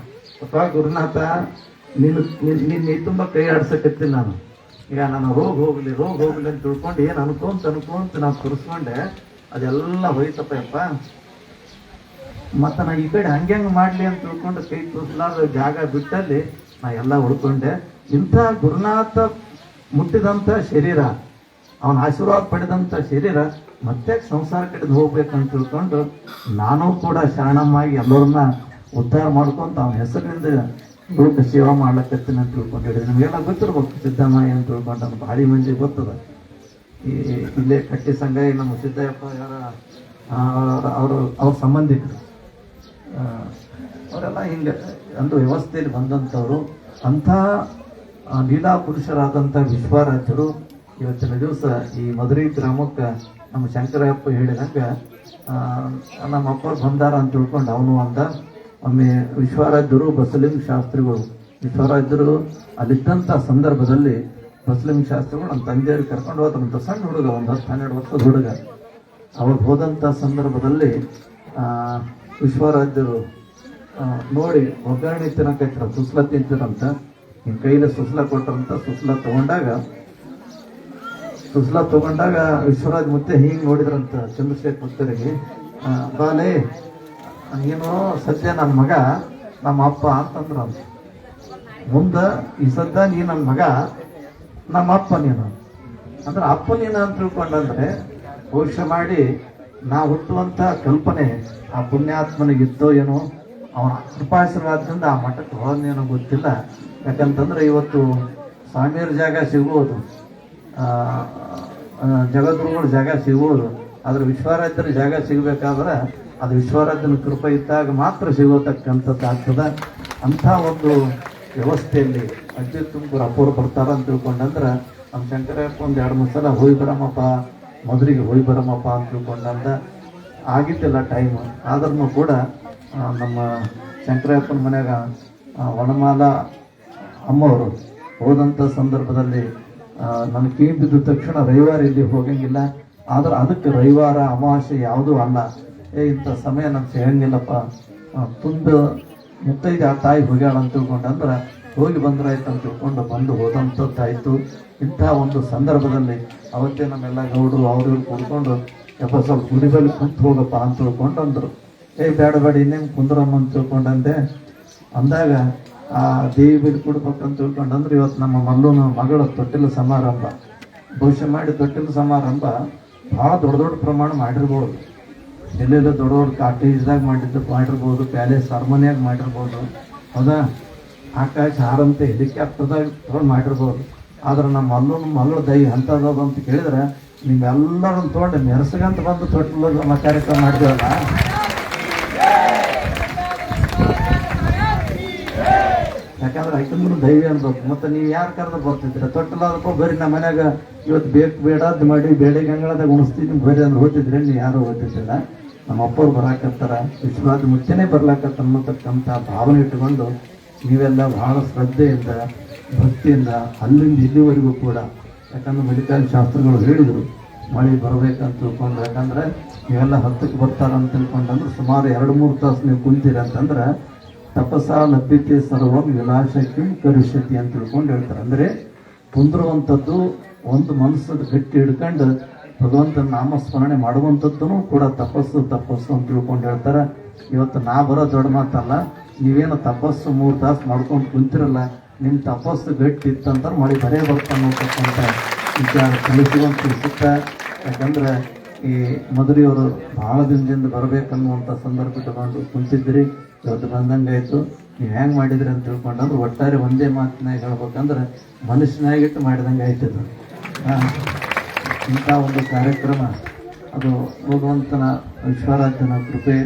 Speaker 1: ಅಪ್ಪ ಗುರುನಾಥ ನಿನ್ನ ತುಂಬ ಕೈ ಆಡ್ಸಕತ್ತೀನಿ ನಾನು. ಈಗ ನಾನು ರೋಗ ಹೋಗ್ಲಿ ಅಂತ ತಿಳ್ಕೊಂಡು ಏನು ಅನ್ಕೊಂತ ನಾವು ತುರಿಸ್ಕೊಂಡೆ, ಅದೆಲ್ಲ ಹೋಯ್ತಪ್ಪ ಯಪ್ಪ. ಮತ್ತು ನಾ ಈ ಕಡೆ ಹಂಗೆ ಮಾಡಲಿ ಅಂತ ತಿಳ್ಕೊಂಡು ಕೈ ತುರಿಸಲಾರ ಜಾಗ ಬಿಟ್ಟಲ್ಲಿ ನಾ ಎಲ್ಲ ಉಳ್ಕೊಂಡೆ. ಇಂಥ ಗುರುನಾಥ ಮುಟ್ಟಿದಂಥ ಶರೀರ, ಅವನ ಆಶೀರ್ವಾದ ಪಡೆದಂಥ ಶರೀರ ಮತ್ತೆ ಸಂಸಾರ ಕಡೆದು ಹೋಗ್ಬೇಕಂತ ತಿಳ್ಕೊಂಡು ನಾನು ಕೂಡ ಶರಣಮ್ಮಾಗಿ ಎಲ್ಲರನ್ನ ಉದ್ಧಾರ ಮಾಡ್ಕೊಂತ ಅವನ ಹೆಸರಿನಿಂದ ಲೋಕ ಸೇವಾ ಮಾಡ್ಲಕತ್ತೀನಿ ಅಂತ ತಿಳ್ಕೊಂಡಿದ್ದೆ. ನಿಮಗೆಲ್ಲ ಗೊತ್ತಿರ್ಬೇಕು ಸಿದ್ದಮ್ಮಯ್ಯ ಅಂತ ತಿಳ್ಕೊಂಡು, ನಮ್ಮ ಭಾರಿ ಮಂದಿ ಗೊತ್ತದ. ಇಲ್ಲೇ ಕಟ್ಟಿ ಸಂಘ ನಮ್ಮ ಸಿದ್ದಯ್ಯಪ್ಪ ಯಾರ ಅವ್ರ ಸಂಬಂಧಿಕರು ಅವರೆಲ್ಲ ಹಿಂಗೆ ಒಂದು ವ್ಯವಸ್ಥೆಯಲ್ಲಿ ಬಂದಂಥವ್ರು. ಅಂಥ ಲೀಲಾ ಪುರುಷರಾದಂಥ ವಿಶ್ವರಾಜರು ಇವತ್ತಿನ ದಿವಸ ಈ ಮಧುರೈ ಗ್ರಾಮಕ್ಕೆ ನಮ್ಮ ಶಂಕರಪ್ಪ ಹೇಳಿದಂಗೆ ನಮ್ಮ ಅಪ್ಪ ಬಂದಾರ ಅಂತ ತಿಳ್ಕೊಂಡು ಅವನು ಅಂದ. ಒಮ್ಮೆ ವಿಶ್ವರಾಜರು ಬಸಲಿಂಗ ಶಾಸ್ತ್ರಿಗಳು, ವಿಶ್ವರಾಜರು ಅಲ್ಲಿದ್ದಂಥ ಸಂದರ್ಭದಲ್ಲಿ ಬಸಲಿಂಗ ಶಾಸ್ತ್ರಿಗಳು ನಮ್ಮ ತಂದೆಯವ್ರಿಗೆ ಕರ್ಕೊಂಡು ಹೋದಂಥ ಸಣ್ಣ ಹುಡುಗ, ಒಂದು 10-12 ವರ್ಷದ ಹುಡುಗ. ಅವ್ರು ಹೋದಂಥ ಸಂದರ್ಭದಲ್ಲಿ ವಿಶ್ವರಾಜರು ನೋಡಿ ಒಗ್ಗರಣೆ ತಿನ್ನಕೈತ್ರ, ಸುಸ್ಲ ತಿಂತಿರಂತ. ಹಿಂಗೆ ಕೈಲಿ ಸುಸ್ಲ ಕೊಟ್ಟರಂತ. ಸುಸ್ಲ ತಗೊಂಡಾಗ ವಿಶ್ವರಾಜ್ ಮುತ್ತೆ ಹಿಂಗೆ ನೋಡಿದ್ರಂತ ಚಂದ್ರಶೇಖರ್ ಮುತ್ತರಿಗೆ, ಬಾಲೆ ನೀನು ಸದ್ಯ ನನ್ನ ಮಗ ನಮ್ಮ ಅಪ್ಪ ಅಂತಂದ್ರ. ಮುಂದೆ ಈ ಸದ್ಯ ನೀ ನನ್ನ ಮಗ ನಮ್ಮ ಅಪ್ಪ ನೀನು ಅಂದ್ರೆ ಅಪ್ಪ ನೀನು ಅಂತ ತಿಳ್ಕೊಂಡಂದ್ರೆ ಭವಿಷ್ಯ ಮಾಡಿ ನಾ ಹುಟ್ಟುವಂಥ ಕಲ್ಪನೆ ಆ ಪುಣ್ಯಾತ್ಮನಿಗಿತ್ತೋ ಏನೋ, ಅವನ ಕೃಪಾಶೀರ್ವಾದದಿಂದ ಆ ಮಠಕ್ಕೆ ಹೋದ್ನೇನೋ ಗೊತ್ತಿಲ್ಲ. ಯಾಕಂತಂದ್ರೆ ಇವತ್ತು ಸ್ವಾಮಿಯರ ಜಾಗ ಸಿಗ್ಬೋದು, ಜಗದ್ಗುರುಗಳ ಜಾಗ ಸಿಗ್ಬೋದು, ಆದ್ರೆ ವಿಶ್ವರಾಜ್ಯರ ಜಾಗ ಸಿಗಬೇಕಾದ್ರೆ ಅದು ವಿಶ್ವರಾಜ್ಯನ ಕೃಪೆ ಇದ್ದಾಗ ಮಾತ್ರ ಸಿಗೋತಕ್ಕಂಥದ್ದು ಆಗ್ತದೆ. ಅಂಥ ಒಂದು ವ್ಯವಸ್ಥೆಯಲ್ಲಿ ಅಜ್ಜಿ ತುಮಕೂರು ಅಪೂರ್ವ ಬರ್ತಾರ ಅಂತ ತಿಳ್ಕೊಂಡಂದ್ರೆ ನಮ್ಮ ಶಂಕರಪ್ಪ ಒಂದು 2-3 ಸಲ ಹೋಗಿ ಬರಮ್ಮಪ್ಪ, ಮಧುರಿಗೆ ಹೋಗಿ ಬರಮ್ಮಪ್ಪ ಅಂತ ತಿಳ್ಕೊಂಡಂದ ಆಗಿದ್ದಿಲ್ಲ ಟೈಮು. ಆದ್ರೂ ಕೂಡ ನಮ್ಮ ಶಂಕರಪ್ಪನ ಮನ್ಯಾಗ ವನಮಾಲ ಅಮ್ಮವರು ಹೋದಂಥ ಸಂದರ್ಭದಲ್ಲಿ ನನ್ನ ಕಿವಿ ಬಿದ್ದ ತಕ್ಷಣ ರವಿವಾರ ಇಲ್ಲಿ ಹೋಗಂಗಿಲ್ಲ, ಆದ್ರೆ ಅದಕ್ಕೆ ರವಿವಾರ ಅಮಾವಾಸ್ಯೆ ಯಾವುದೂ ಅಲ್ಲ, ಇಂಥ ಸಮಯ ನಮ್ಗೆ ಸಿಗಂಗಿಲ್ಲಪ್ಪ, ತುಂಡು ಮುತ್ತೈದೆ ಆ ತಾಯಿ ಹೋಗ್ಯಾಳ ಅಂತ ತಿಳ್ಕೊಂಡಂದ್ರೆ ಹೋಗಿ ಬಂದ್ರಾಯ್ತು ಅಂತ ತಿಳ್ಕೊಂಡು ಬಂದು ಹೋದಂಥದ್ದಾಯ್ತು. ಇಂಥ ಒಂದು ಸಂದರ್ಭದಲ್ಲಿ ಅವತ್ತೇ ನಮ್ಮೆಲ್ಲ ಗೌಡರು ಅವರು ಕೂಡ್ಕೊಂಡು ಯಪ್ಪ ಸ್ವಲ್ಪ ಗುಡಿಬಲ್ಲಿ ಕುಂತು ಹೋಗಪ್ಪ ಅಂತ ತಿಳ್ಕೊಂಡು ಅಂದರು. ಬೇಡ ಇನ್ನೇನು ಕುಂದ್ರಮ್ಮ ಅಂತ ತಿಳ್ಕೊಂಡಂದೆ ಅಂದಾಗ ಆ ದೇವಿ ಬಲಿ ಕೊಡ್ಬೇಕಂತ ತಿಳ್ಕೊಂಡಂದ್ರೆ ಇವತ್ತು ನಮ್ಮ ಮಲ್ಲೂನ ಮಗಳ ತೊಟ್ಟಿಲ ಸಮಾರಂಭ ಭವಿಷ್ಯ ಮಾಡಿ ತೊಟ್ಟಿಲ ಸಮಾರಂಭ ಭಾಳ ದೊಡ್ಡ ದೊಡ್ಡ ಪ್ರಮಾಣ ಮಾಡಿರ್ಬೋದು. ಎಲ್ಲೆಲ್ಲ ದೊಡ್ಡ ದೊಡ್ಡ ಕಾಟೇಜ್ದಾಗ ಮಾಡಿರ್ಬೋದು, ಪ್ಯಾಲೇಸ್ ಅರಮನೆಯಾಗ ಮಾಡಿರ್ಬೋದು, ಹೌದಾ, ಆಕಾಶ ಹಾರಂತೆ ಹೆಲಿಕಾಪ್ಟರ್ದಾಗ ತೊಗೊಂಡು ಮಾಡಿರ್ಬೋದು. ಆದ್ರೆ ನಮ್ಮ ಮಲ್ಲೂನ ಮಗಳ ದೈ ಅಂಥದ್ದು ಅಂತ ಕೇಳಿದ್ರೆ ನಿಮ್ಮೆಲ್ಲರನ್ನು ತೊಗೊಂಡು ಮೆರೆಸಗಂತ ಬಂದು ತೊಟ್ಟಿಲ ಕಾರ್ಯಕ್ರಮ ಮಾಡಿದೇವಲ್ಲ. ಯಾಕಂದ್ರೆ ಆಯ್ತು ದೈವ ಅನ್ಬೇಕು. ಮತ್ತು ನೀವು ಯಾರು ಕರೆದು ಬರ್ತಿದ್ರೆ ತೊಟ್ಟಲಾದಪ್ಪ ಬರೀ ನಮ್ಮ ಮನ್ಯಾಗ ಇವತ್ತು ಬೇಕು ಬೇಡದ್ದು ಮಾಡಿ ಬೇಳೆಗೆ ಅಂಗಳದಾಗ ಉಣಿಸ್ತೀನಿ ಬರೀ ಅಂದ್ರೆ ಓದ್ತಿದ್ರೆ ನೀವು ಯಾರು ಓದ್ತಿದ್ದಿಲ್ಲ. ನಮ್ಮ ಅಪ್ಪವ್ರು ಬರಾಕತ್ತಾರ, ವಿಶ್ವಾಸ ಮುಂಚೆನೇ ಬರ್ಲಾಕತ್ತ ಅನ್ನತಕ್ಕಂಥ ಭಾವನೆ ಇಟ್ಟುಕೊಂಡು ನೀವೆಲ್ಲ ಬಹಳ ಶ್ರದ್ಧೆಯಿಂದ ಭಕ್ತಿಯಿಂದ ಅಲ್ಲಿಂದ ಇಲ್ಲಿವರೆಗೂ ಕೂಡ, ಯಾಕಂದ್ರೆ ಮೆಡಿಕಲ್ ಶಾಸ್ತ್ರಗಳು ಹೇಳಿದರು ಮಳೆ ಬರಬೇಕಂತ ತಿಳ್ಕೊಂಡು, ಯಾಕಂದ್ರೆ ನೀವೆಲ್ಲ 10ಕ್ಕೆ ಬರ್ತಾರಂತ ತಿಳ್ಕೊಂಡಂದ್ರೆ ಸುಮಾರು 2-3 ತಾಸು ನೀವು ಕುಂತೀರಿ ಅಂತಂದ್ರೆ ತಪಸ್ಸ ಲಭ್ಯತೆ ಸರ್ವಂ ವಿಲಾಸ ಕಿಂ ಕರಿಷ್ಯತಿ ಅಂತ ತಿಳ್ಕೊಂಡು ಹೇಳ್ತಾರೆ. ಅಂದರೆ ಕುಂದಿರುವಂಥದ್ದು ಒಂದು ಮನಸ್ಸು ಗಟ್ಟಿ ಹಿಡ್ಕೊಂಡು ಭಗವಂತನ ನಾಮಸ್ಮರಣೆ ಮಾಡುವಂಥದ್ದೂ ಕೂಡ ತಪಸ್ಸು ಅಂತ ತಿಳ್ಕೊಂಡು ಹೇಳ್ತಾರೆ. ಇವತ್ತು ನಾ ಬರೋ ದೊಡ್ಡ ಮಾತಲ್ಲ, ನೀವೇನು ತಪಸ್ಸು 3 ತಾಸು ಮಾಡ್ಕೊಂಡು ಕುಂತಿರಲ್ಲ, ನಿಮ್ಮ ತಪಸ್ಸು ಗಟ್ಟಿ ಇತ್ತಂದ್ರೆ ಮಳೆ ಬರೇ ಬರ್ತಾನತಕ್ಕಂಥ ವಿಚಾರ ತಿಳಿಸುವಂತ ತಿಳಿಸುತ್ತೆ. ಯಾಕಂದ್ರೆ ಈ ಮಧುರಿಯವರು ಭಾಳ ದಿನದಿಂದ ಬರಬೇಕನ್ನುವಂಥ ಸಂದರ್ಭ ತಗೊಂಡು ಕುಂತಿದ್ರಿ, ಇವತ್ತು ಬಂದಂಗೆ ಆಯಿತು. ನೀವು ಹೆಂಗೆ ಮಾಡಿದ್ರಿ ಅಂತ ತಿಳ್ಕೊಂಡಂದ್ರೆ ಒಟ್ಟಾರೆ ಒಂದೇ ಮಾತಿನಾಗ ಹೇಳ್ಬೇಕಂದ್ರೆ ಮನುಷ್ಯನಾಗಿಟ್ಟು ಮಾಡಿದಂಗೆ ಆಯ್ತದ. ಇಂಥ ಒಂದು ಕಾರ್ಯಕ್ರಮ ಅದು ಭಗವಂತನ ವಿಶ್ವರಾಧ್ಯನ ಕೃಪೆ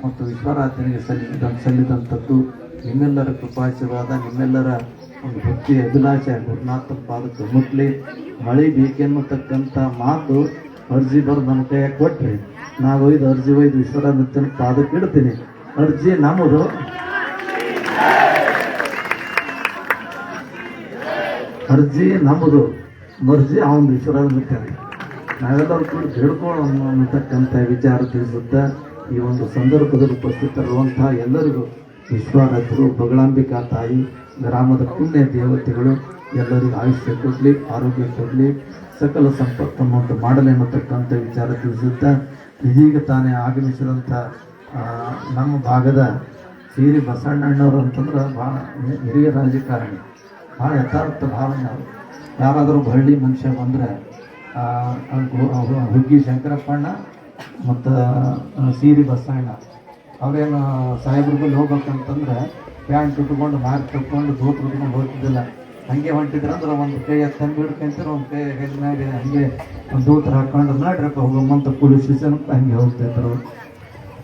Speaker 1: ಮತ್ತು ವಿಶ್ವರಾಧ್ಯನಿಗೆ ಸಲ್ಲಿದಂಥದ್ದು ನಿಮ್ಮೆಲ್ಲರ ಕೃಪಾಶೀರ್ವಾದ, ನಿಮ್ಮೆಲ್ಲರ ಒಂದು ಭಕ್ತಿ ಅಭಿಲಾಷೆ ಗುರುನಾಥನ ಪಾದಕ್ಕೆ ಮುಟ್ಲಿ. ಮಳೆ ಬೇಕೆನ್ನುತಕ್ಕಂಥ ಮಾತು ಅರ್ಜಿ ಬರೆದು ನಮ್ಮ ಕೈಯಾಗ ಕೊಟ್ರಿ, ನಾವು ಅರ್ಜಿ ಒಯ್ದು ವಿಶ್ವರಾಧ್ಯನ ಪಾದಕ್ಕೆ ಇಡ್ತೀನಿ. ಅರ್ಜಿ ನಮ್ಮದು, ಅರ್ಜಿ ನಮ್ಮದು, ಮರ್ಜಿ ಅವನು ವಿಶ್ವರಾಧ್ಯ. ನಾವೆಲ್ಲರೂ ಕೂಡ ಬೇಡ್ಕೊಳ್ಳೋ ಅನ್ನತಕ್ಕಂಥ ವಿಚಾರ ತಿಳಿಸುತ್ತಾ ಈ ಒಂದು ಸಂದರ್ಭದಲ್ಲಿ ಉಪಸ್ಥಿತರಿರುವಂತಹ ಎಲ್ಲರಿಗೂ ವಿಶ್ವರಾಧ್ಯರು, ಬಗಳಾಂಬಿಕಾ ತಾಯಿ, ಗ್ರಾಮದ ಪುಣ್ಯ ದೇವತೆಗಳು ಎಲ್ಲರಿಗೂ ಆಯುಷ್ಯ ಕೊಡಲಿ, ಆರೋಗ್ಯ ಕೊಡಲಿ, ಸಕಲ ಸಂಪತ್ತನ್ನು ಉಂಟು ಮಾಡಲಿ ಅನ್ನತಕ್ಕಂಥ ವಿಚಾರ ತಿಳಿಸುತ್ತಾ ಇದೀಗ ತಾನೇ ಆಗಮಿಸಿದಂಥ ನಮ್ಮ ಭಾಗದ ಶ್ರೀ ಬಸವಣ್ಣನವರು ಅಂತಂದ್ರೆ ಭಾಳ ಹಿರಿಯ ರಾಜಕಾರಣಿ, ಭಾಳ ಯಥಾರ್ಥ ಭಾವನೆ. ಅವರು ಯಾರಾದರೂ ಹಳ್ಳಿ ಮನುಷ್ಯ ಬಂದರೆ ಹುಗ್ಗಿ ಶಂಕರಪ್ಪಣ್ಣ ಮತ್ತು ಸಿರಿ ಬಸವಣ್ಣ ಅವರೇನು ಸಾಹೇಬ್ರ ಬಲ್ಲಿ ಹೋಗ್ಬೇಕಂತಂದ್ರೆ ಪ್ಯಾಂಟ್ ಉಟ್ಕೊಂಡು ಮಾರ್ಕ್ ತಗೊಂಡು ದೋತ್ರ ಉಟ್ಕೊಂಡು ಹೋಗ್ತಿದ್ದಿಲ್ಲ. ಹಂಗೆ ಹೊಂಟಿದ್ರಂದ್ರೆ ಒಂದು ಕೈ ತಂದು ಹಿಡ್ಕೊಂತಾರೆ, ಒಂದು ಕೈ ಹೆಜ್ಮ್ಯಾಗ ಹಂಗೆ ಒಂದು ದೋತ್ರ ಹಾಕೊಂಡು ನಡ್ರಪ್ಪ ಹೋಗಮ್ಮಂತ ಪೊಲೀಸ್ ಸ್ಟೇಷನ್ ಹಂಗೆ ಹೋಗ್ತಿದ್ರು.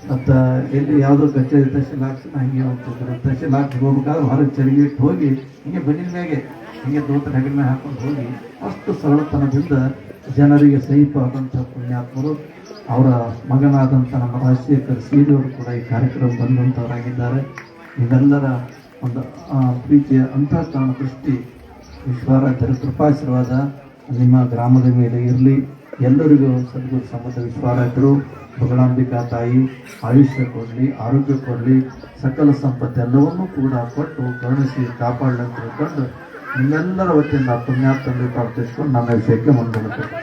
Speaker 1: ಮತ್ತು ಎಲ್ಲಿ ಯಾವುದೋ ಕಚೇರಿ ತಹಶೀಲ್ ಹಾಕ್ಸಿ ಹಂಗೆ ಹೋಗ್ತಿದ್ರು. ತಹಶೀಲ್ ಹಾಕಿ ಹೋಗ್ಬೇಕಾದ್ರೆ ಹೊರಗೆ ಚಳಿಗೆ ಇಟ್ಟು ಹೋಗಿ ಹಿಂಗೆ ಬನ್ನಿನ ಮ್ಯಾಗೆ ಹಿಂಗೆ ದೋತ್ರ ಹೆಗಲ ಮ್ಯಾಗ ಹಾಕೊಂಡು ಹೋಗಿ ಅಷ್ಟು ಸರಳತನದಿಂದ ಜನರಿಗೆ ಸಹಿತವಾದಂಥ ಪುಣ್ಯಾತ್ಮರು. ಅವರ ಮಗನಾದಂಥ ನಮ್ಮ ರಾಜಶೇಖರ್ ಸೀರಿಯವರು ಕೂಡ ಈ ಕಾರ್ಯಕ್ರಮ ಬಂದಂಥವರಾಗಿದ್ದಾರೆ. ಇವೆಲ್ಲರ ಒಂದು ಪ್ರೀತಿಯ ಅಂತಃಕರಣ ದೃಷ್ಟಿ ವಿಶ್ವರಾಧ್ಯರ ಕೃಪಾಶೀರ್ವಾದ ನಿಮ್ಮ ಗ್ರಾಮದ ಮೇಲೆ ಇರಲಿ. ಎಲ್ಲರಿಗೂ ಸದ್ಗುರು ಸಂಬಂಧ ವಿಶ್ವರಾಧ್ಯರು, ಬಗಳಾಂಬಿಕಾ ತಾಯಿ ಆಯುಷ್ಯ ಕೊಡಲಿ, ಆರೋಗ್ಯ ಕೊಡಲಿ, ಸಕಲ ಸಂಪತ್ತೆಲ್ಲವನ್ನೂ ಕೂಡ ಕೊಟ್ಟು ಕರುಣಿಸಿ ಕಾಪಾಡಲಿ ಅಂತ ತಿಳ್ಕೊಂಡು ನಿಮ್ಮೆಲ್ಲರ ವತಿಯಿಂದ ಪುಣ್ಯಾತ್ಮರಿಗೆ ಪ್ರಾರ್ಥಿಸ್ಕೊಂಡು ನಮ್ಮ ವಿಷಯಕ್ಕೆ ಮುಂದುವರಿತೇವೆ.